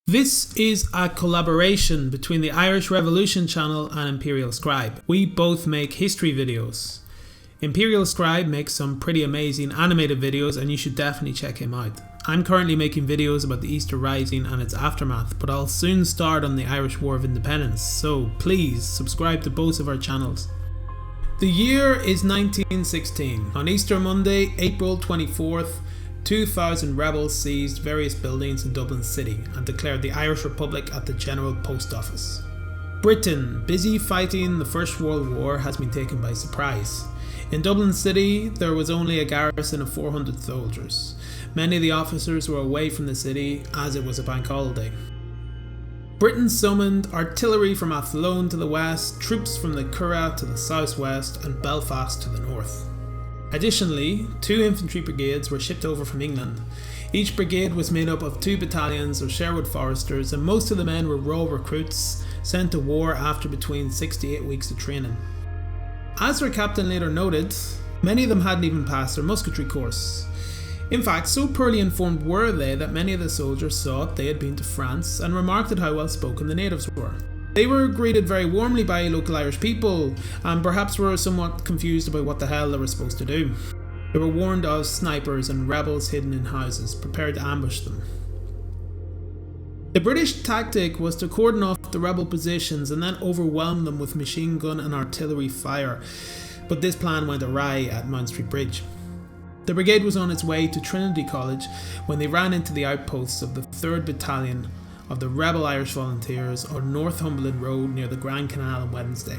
This is a collaboration between the Irish Revolution channel and Imperial Scribe. We both make history videos. Imperial Scribe makes some pretty amazing animated videos and you should definitely check him out. I'm currently making videos about the Easter Rising and its aftermath, but I'll soon start on the Irish War of Independence, so please subscribe to both of our channels. The year is 1916. On Easter Monday, April 24th, 2,000 rebels seized various buildings in Dublin City and declared the Irish Republic at the General Post Office. Britain, busy fighting the First World War, has been taken by surprise. In Dublin City, there was only a garrison of 400 soldiers. Many of the officers were away from the city as it was a bank holiday. Britain summoned artillery from Athlone to the west, troops from the Curragh to the southwest, and Belfast to the north. Additionally, 2 infantry brigades were shipped over from England. Each brigade was made up of 2 battalions of Sherwood Foresters, and most of the men were raw recruits sent to war after between 6 to 8 weeks of training. As their captain later noted, many of them hadn't even passed their musketry course. In fact, so poorly informed were they that many of the soldiers thought they had been to France and remarked at how well spoken the natives were. They were greeted very warmly by local Irish people and perhaps were somewhat confused about what the hell they were supposed to do. They were warned of snipers and rebels hidden in houses, prepared to ambush them. The British tactic was to cordon off the rebel positions and then overwhelm them with machine gun and artillery fire, but this plan went awry at Mount Street Bridge. The brigade was on its way to Trinity College when they ran into the outposts of the 3rd Battalion of the Rebel Irish Volunteers on Northumberland Road near the Grand Canal on Wednesday.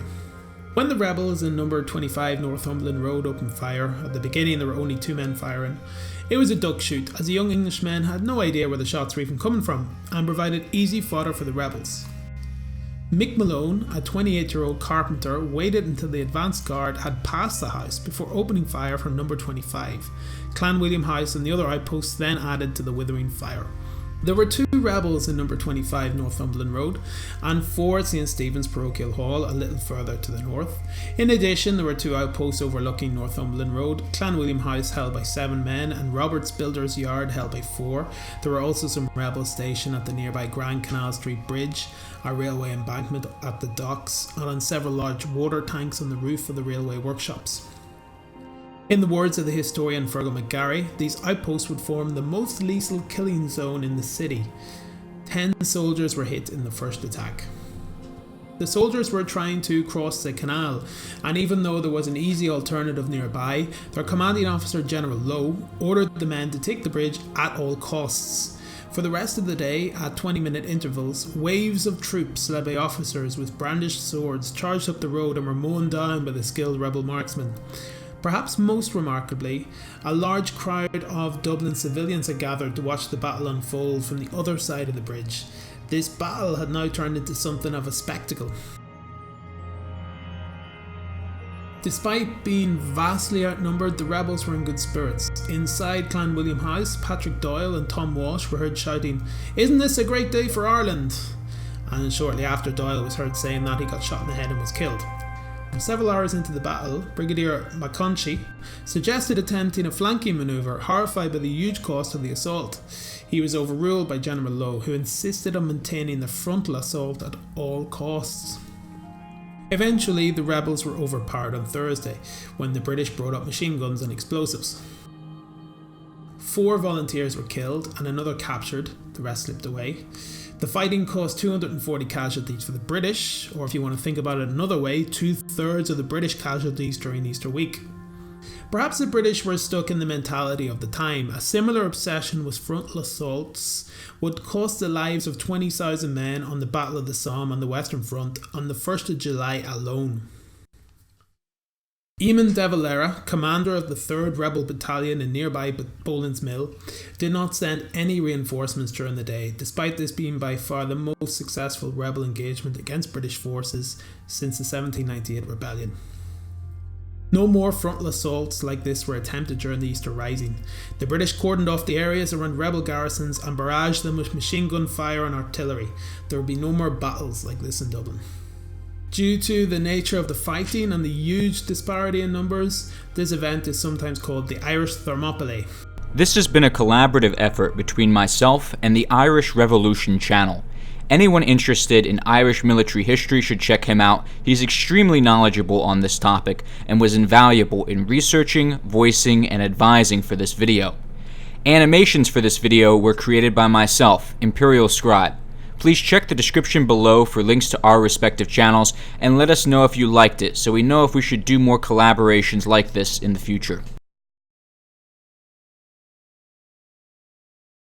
When the rebels in number 25 Northumberland Road opened fire, at the beginning there were only 2 men firing. It was a duck shoot, as the young Englishmen had no idea where the shots were even coming from and provided easy fodder for the rebels. Mick Malone, a 28-year-old carpenter, waited until the advance guard had passed the house before opening fire from number 25. Clan William House and the other outposts then added to the withering fire. There were 2 rebels in number 25 Northumberland Road and 4 at St Stephen's Parochial Hall a little further to the north. In addition, there were 2 outposts overlooking Northumberland Road, Clan William House held by 7 men and Robert's Builders Yard held by 4. There were also some rebels stationed at the nearby Grand Canal Street Bridge, a railway embankment at the docks, and on several large water tanks on the roof of the railway workshops. In the words of the historian Fergal McGarry, these outposts would form the most lethal killing zone in the city. 10 soldiers were hit in the first attack. The soldiers were trying to cross the canal, and even though there was an easy alternative nearby, their commanding officer, General Lowe, ordered the men to take the bridge at all costs. For the rest of the day, at 20-minute intervals, waves of troops led by officers with brandished swords charged up the road and were mown down by the skilled rebel marksmen. Perhaps most remarkably, a large crowd of Dublin civilians had gathered to watch the battle unfold from the other side of the bridge. This battle had now turned into something of a spectacle. Despite being vastly outnumbered, the rebels were in good spirits. Inside Clan William House, Patrick Doyle and Tom Walsh were heard shouting, "Isn't this a great day for Ireland?" And shortly after, Doyle was heard saying that he got shot in the head and was killed. Several hours into the battle, Brigadier McConchie suggested attempting a flanking manoeuvre, horrified by the huge cost of the assault. He was overruled by General Lowe, who insisted on maintaining the frontal assault at all costs. Eventually, the rebels were overpowered on Thursday, when the British brought up machine guns and explosives. 4 volunteers were killed and another captured, the rest slipped away. The fighting caused 240 casualties for the British, or if you want to think about it another way, 2/3 of the British casualties during Easter week. Perhaps the British were stuck in the mentality of the time. A similar obsession with frontal assaults would cost the lives of 20,000 men on the Battle of the Somme on the Western Front on the 1st of July alone. Eamon de Valera, commander of the 3rd Rebel Battalion in nearby Boland's Mill, did not send any reinforcements during the day, despite this being by far the most successful rebel engagement against British forces since the 1798 rebellion. No more frontal assaults like this were attempted during the Easter Rising. The British cordoned off the areas around rebel garrisons and barraged them with machine gun fire and artillery. There would be no more battles like this in Dublin. Due to the nature of the fighting and the huge disparity in numbers, this event is sometimes called the Irish Thermopylae. This has been a collaborative effort between myself and the Irish Revolution channel. Anyone interested in Irish military history should check him out. He's extremely knowledgeable on this topic and was invaluable in researching, voicing, and advising for this video. Animations for this video were created by myself, Imperial Scribe. Please check the description below for links to our respective channels and let us know if you liked it so we know if we should do more collaborations like this in the future.